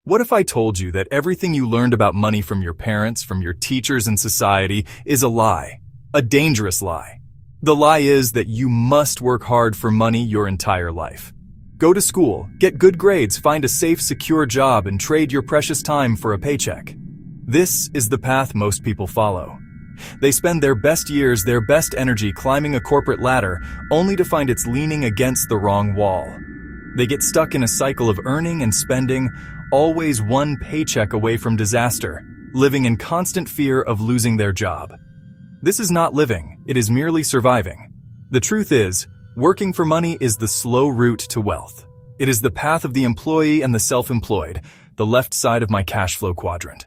What if I told you that everything you learned about money from your parents, from your teachers in society, is a lie? A dangerous lie. The lie is that you must work hard for money your entire life. Go to school, get good grades, find a safe, secure job, and trade your precious time for a paycheck. This is the path most people follow. They spend their best years, their best energy climbing a corporate ladder, only to find it's leaning against the wrong wall. They get stuck in a cycle of earning and spending, always one paycheck away from disaster, living in constant fear of losing their job. This is not living, it is merely surviving. The truth is, working for money is the slow route to wealth. It is the path of the employee and the self-employed, the left side of my cash flow quadrant.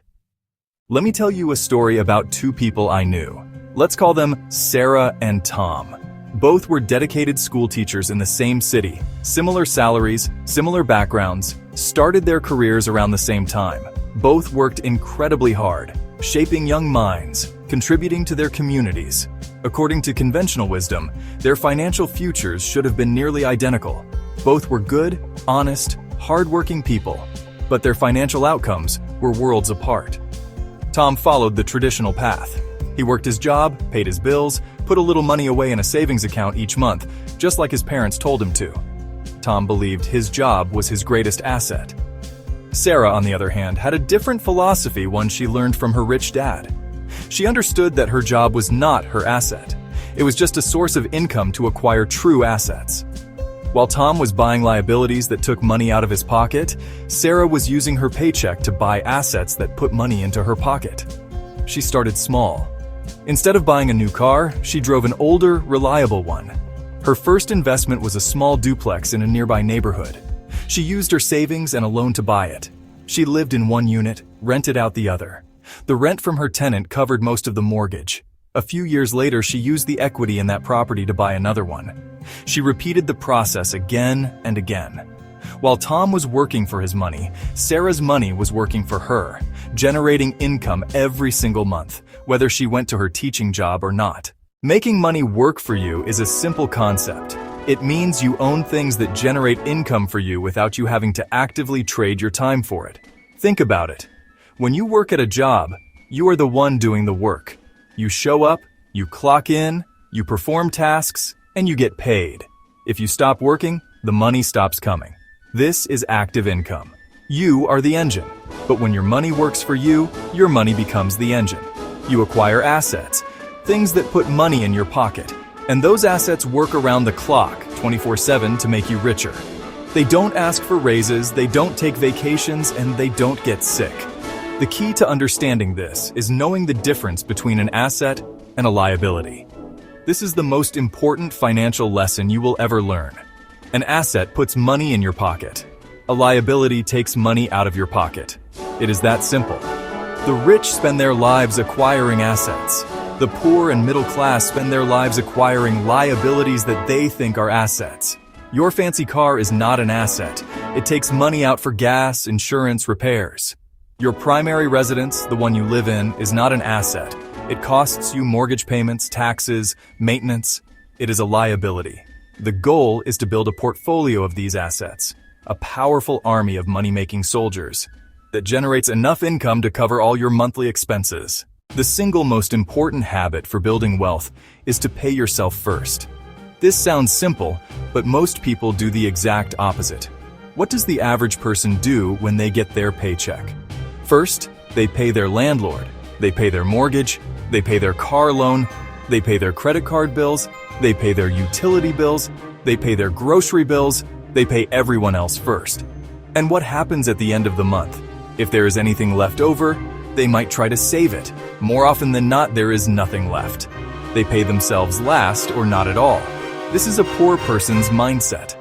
Let me tell you a story about two people I knew. Let's call them Sarah and Tom. Both were dedicated school teachers in the same city, similar salaries, similar backgrounds, started their careers around the same time. Both worked incredibly hard, shaping young minds, contributing to their communities. According to conventional wisdom, their financial futures should have been nearly identical. Both were good, honest, hardworking people, but their financial outcomes were worlds apart. Tom followed the traditional path. He worked his job, paid his bills, put a little money away in a savings account each month, just like his parents told him to. Tom believed his job was his greatest asset. Sarah, on the other hand, had a different philosophy, one she learned from her rich dad. She understood that her job was not her asset. It was just a source of income to acquire true assets. While Tom was buying liabilities that took money out of his pocket, Sarah was using her paycheck to buy assets that put money into her pocket. She started small. Instead of buying a new car, she drove an older, reliable one. Her first investment was a small duplex in a nearby neighborhood. She used her savings and a loan to buy it. She lived in one unit, rented out the other. The rent from her tenant covered most of the mortgage. A few years later, she used the equity in that property to buy another one. She repeated the process again and again. While Tom was working for his money, Sarah's money was working for her, generating income every single month, whether she went to her teaching job or not. Making money work for you is a simple concept. It means you own things that generate income for you without you having to actively trade your time for it. Think about it. When you work at a job, you are the one doing the work. You show up, you clock in, you perform tasks, and you get paid. If you stop working, the money stops coming. This is active income. You are the engine. But when your money works for you, your money becomes the engine. You acquire assets, things that put money in your pocket. And those assets work around the clock, 24/7, to make you richer. They don't ask for raises, they don't take vacations, and they don't get sick. The key to understanding this is knowing the difference between an asset and a liability. This is the most important financial lesson you will ever learn. An asset puts money in your pocket. A liability takes money out of your pocket. It is that simple. The rich spend their lives acquiring assets. The poor and middle class spend their lives acquiring liabilities that they think are assets. Your fancy car is not an asset. It takes money out for gas, insurance, repairs. Your primary residence, the one you live in, is not an asset. It costs you mortgage payments, taxes, maintenance. It is a liability. The goal is to build a portfolio of these assets, a powerful army of money-making soldiers that generates enough income to cover all your monthly expenses. The single most important habit for building wealth is to pay yourself first. This sounds simple, but most people do the exact opposite. What does the average person do when they get their paycheck? First, they pay their landlord, they pay their mortgage, they pay their car loan, they pay their credit card bills, they pay their utility bills, they pay their grocery bills, they pay everyone else first. And what happens at the end of the month? If there is anything left over, they might try to save it. More often than not, there is nothing left. They pay themselves last or not at all. This is a poor person's mindset.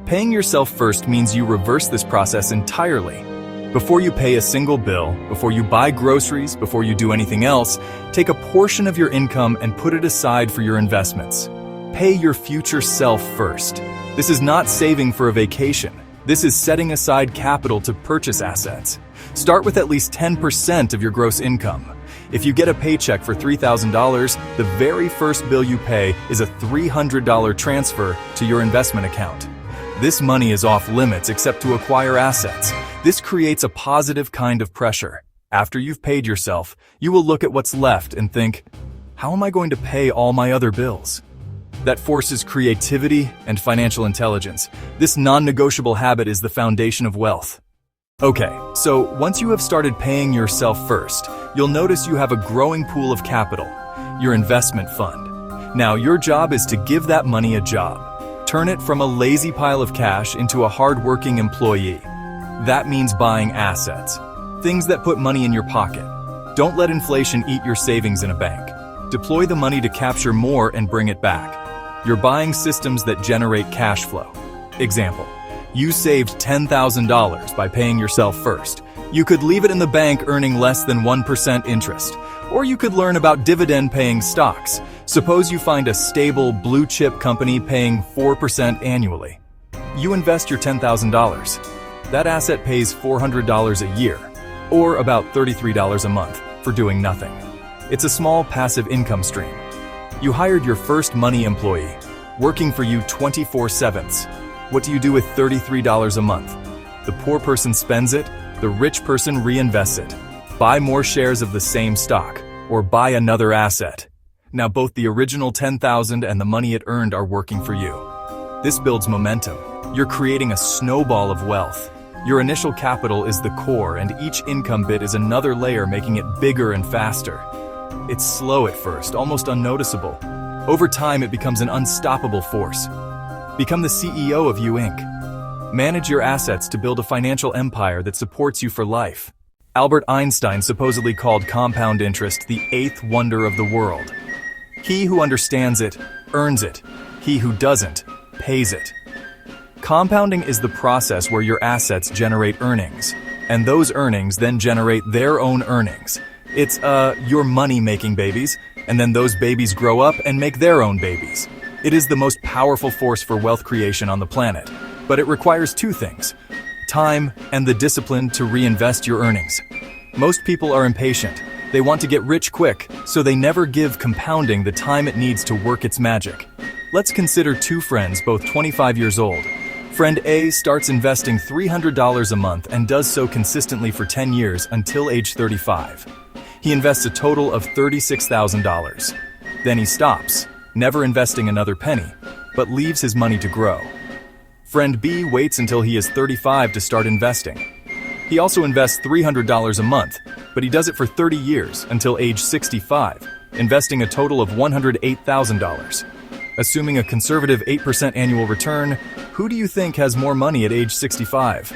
Paying yourself first means you reverse this process entirely. Before you pay a single bill, before you buy groceries, before you do anything else, take a portion of your income and put it aside for your investments. Pay your future self first. This is not saving for a vacation. This is setting aside capital to purchase assets. Start with at least 10% of your gross income. If you get a paycheck for $3,000, the very first bill you pay is a $300 transfer to your investment account. This money is off limits except to acquire assets. This creates a positive kind of pressure. After you've paid yourself, you will look at what's left and think, how am I going to pay all my other bills? That forces creativity and financial intelligence. This non-negotiable habit is the foundation of wealth. Okay, so once you have started paying yourself first, you'll notice you have a growing pool of capital, your investment fund. Now, your job is to give that money a job. Turn it from a lazy pile of cash into a hard-working employee. That means buying assets, things that put money in your pocket. Don't let inflation eat your savings in a bank. Deploy the money to capture more and bring it back. You're buying systems that generate cash flow. Example, you saved $10,000 by paying yourself first. You could leave it in the bank earning less than 1% interest. Or you could learn about dividend-paying stocks. Suppose you find a stable blue-chip company paying 4% annually. You invest your $10,000. That asset pays $400 a year, or about $33 a month, for doing nothing. It's a small passive income stream. You hired your first money employee, working for you 24/7. What do you do with $33 a month? The poor person spends it, the rich person reinvests it. Buy more shares of the same stock, or buy another asset. Now both the original $10,000 and the money it earned are working for you. This builds momentum. You're creating a snowball of wealth. Your initial capital is the core, and each income bit is another layer, making it bigger and faster. It's slow at first, almost unnoticeable. Over time, it becomes an unstoppable force. Become the CEO of You Inc. Manage your assets to build a financial empire that supports you for life. Albert Einstein supposedly called compound interest the eighth wonder of the world. He who understands it, earns it. He who doesn't, pays it. Compounding is the process where your assets generate earnings, and those earnings then generate their own earnings. It's, your money-making babies, and then those babies grow up and make their own babies. It is the most powerful force for wealth creation on the planet, but it requires two things: time and the discipline to reinvest your earnings. Most people are impatient. They want to get rich quick, so they never give compounding the time it needs to work its magic. Let's consider two friends, both 25 years old. Friend A starts investing $300 a month and does so consistently for 10 years until age 35. He invests a total of $36,000. Then he stops, never investing another penny, but leaves his money to grow. Friend B waits until he is 35 to start investing. He also invests $300 a month, but he does it for 30 years until age 65, investing a total of $108,000. Assuming a conservative 8% annual return, who do you think has more money at age 65?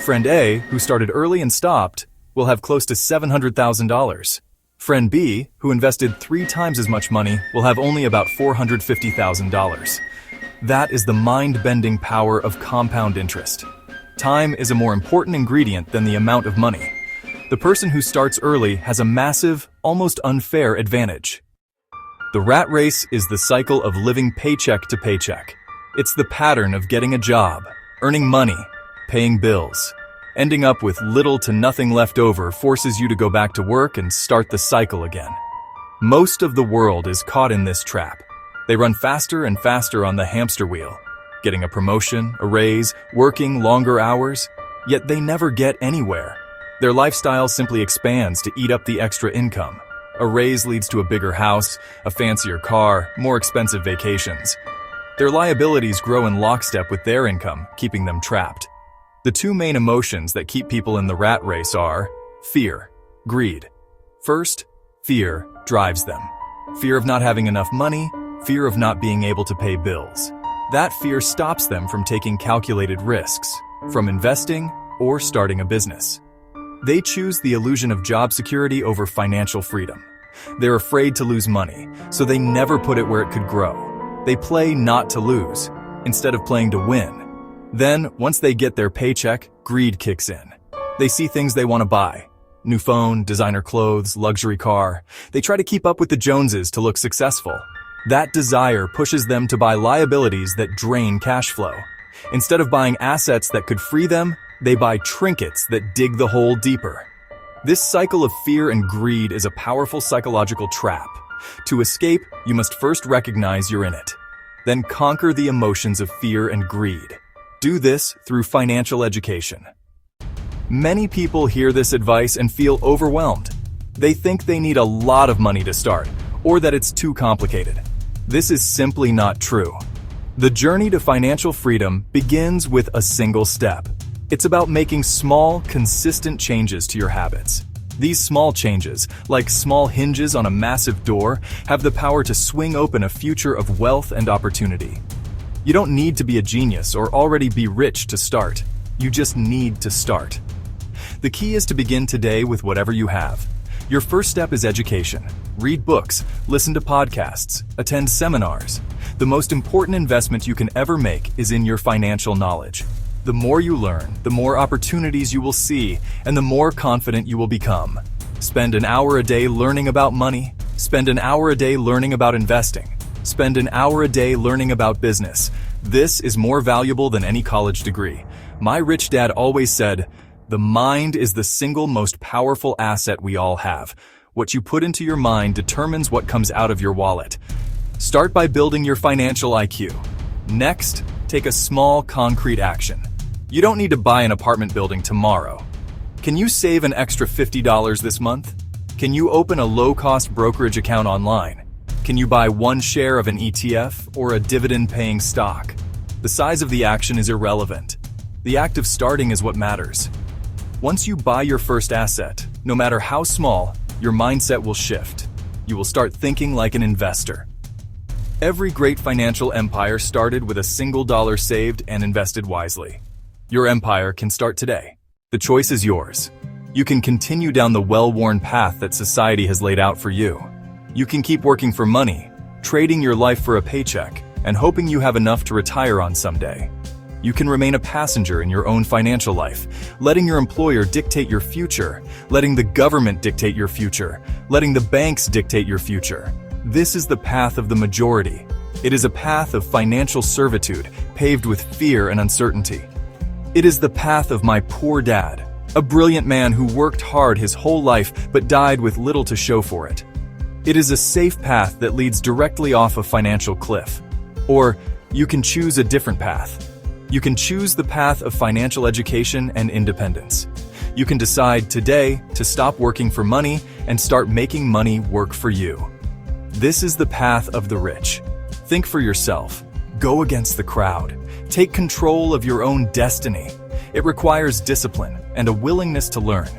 Friend A, who started early and stopped, will have close to $700,000. Friend B, who invested 3 times as much money, will have only about $450,000. That is the mind-bending power of compound interest. Time is a more important ingredient than the amount of money. The person who starts early has a massive, almost unfair advantage. The rat race is the cycle of living paycheck to paycheck. It's the pattern of getting a job, earning money, paying bills. Ending up with little to nothing left over forces you to go back to work and start the cycle again. Most of the world is caught in this trap. They run faster and faster on the hamster wheel, getting a promotion, a raise, working longer hours, yet they never get anywhere. Their lifestyle simply expands to eat up the extra income. A raise leads to a bigger house, a fancier car, more expensive vacations. Their liabilities grow in lockstep with their income, keeping them trapped. The two main emotions that keep people in the rat race are fear, greed. First, fear drives them. Fear of not having enough money, fear of not being able to pay bills. That fear stops them from taking calculated risks, from investing or starting a business. They choose the illusion of job security over financial freedom. They're afraid to lose money, so they never put it where it could grow. They play not to lose, instead of playing to win. Then, once they get their paycheck, greed kicks in. They see things they want to buy. New phone, designer clothes, luxury car. They try to keep up with the Joneses to look successful. That desire pushes them to buy liabilities that drain cash flow. Instead of buying assets that could free them, they buy trinkets that dig the hole deeper. This cycle of fear and greed is a powerful psychological trap. To escape, you must first recognize you're in it. Then conquer the emotions of fear and greed. Do this through financial education. Many people hear this advice and feel overwhelmed. They think they need a lot of money to start, or that it's too complicated. This is simply not true. The journey to financial freedom begins with a single step. It's about making small, consistent changes to your habits. These small changes, like small hinges on a massive door, have the power to swing open a future of wealth and opportunity. You don't need to be a genius or already be rich to start. You just need to start. The key is to begin today with whatever you have. Your first step is education. Read books, listen to podcasts, attend seminars. The most important investment you can ever make is in your financial knowledge. The more you learn, the more opportunities you will see, and the more confident you will become. Spend an hour a day learning about money. Spend an hour a day learning about investing. Spend an hour a day learning about business. This is more valuable than any college degree. My rich dad always said, "The mind is the single most powerful asset we all have. What you put into your mind determines what comes out of your wallet." Start by building your financial IQ. Next, take a small, concrete action. You don't need to buy an apartment building tomorrow. Can you save an extra $50 this month? Can you open a low-cost brokerage account online? Can you buy one share of an ETF or a dividend-paying stock? The size of the action is irrelevant. The act of starting is what matters. Once you buy your first asset, no matter how small, your mindset will shift. You will start thinking like an investor. Every great financial empire started with a single dollar saved and invested wisely. Your empire can start today. The choice is yours. You can continue down the well-worn path that society has laid out for you. You can keep working for money, trading your life for a paycheck, and hoping you have enough to retire on someday. You can remain a passenger in your own financial life, letting your employer dictate your future, letting the government dictate your future, letting the banks dictate your future. This is the path of the majority. It is a path of financial servitude, paved with fear and uncertainty. It is the path of my poor dad, a brilliant man who worked hard his whole life but died with little to show for it. It is a safe path that leads directly off a financial cliff. Or you can choose a different path. You can choose the path of financial education and independence. You can decide today to stop working for money and start making money work for you. This is the path of the rich. Think for yourself. Go against the crowd. Take control of your own destiny. It requires discipline and a willingness to learn.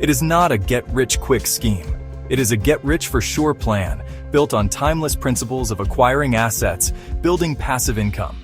It is not a get-rich-quick scheme. It is a get-rich-for-sure plan, built on timeless principles of acquiring assets, building passive income.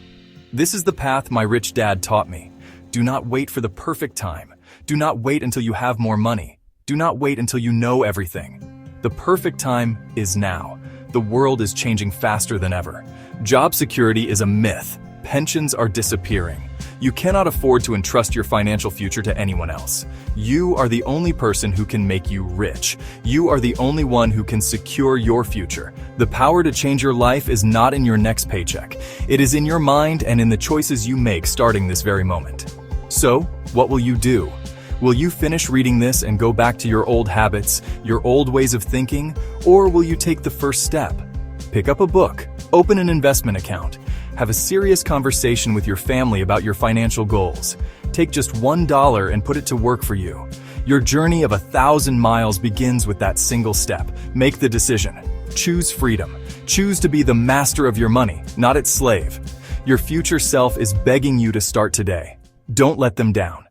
This is the path my rich dad taught me. Do not wait for the perfect time. Do not wait until you have more money. Do not wait until you know everything. The perfect time is now. The world is changing faster than ever. Job security is a myth. Pensions are disappearing. You cannot afford to entrust your financial future to anyone else. You are the only person who can make you rich. You are the only one who can secure your future. The power to change your life is not in your next paycheck. It is in your mind and in the choices you make starting this very moment. So, what will you do? Will you finish reading this and go back to your old habits, your old ways of thinking, or will you take the first step? Pick up a book, open an investment account, have a serious conversation with your family about your financial goals. Take just $1 and put it to work for you. Your journey of 1,000 miles begins with that single step. Make the decision. Choose freedom. Choose to be the master of your money, not its slave. Your future self is begging you to start today. Don't let them down.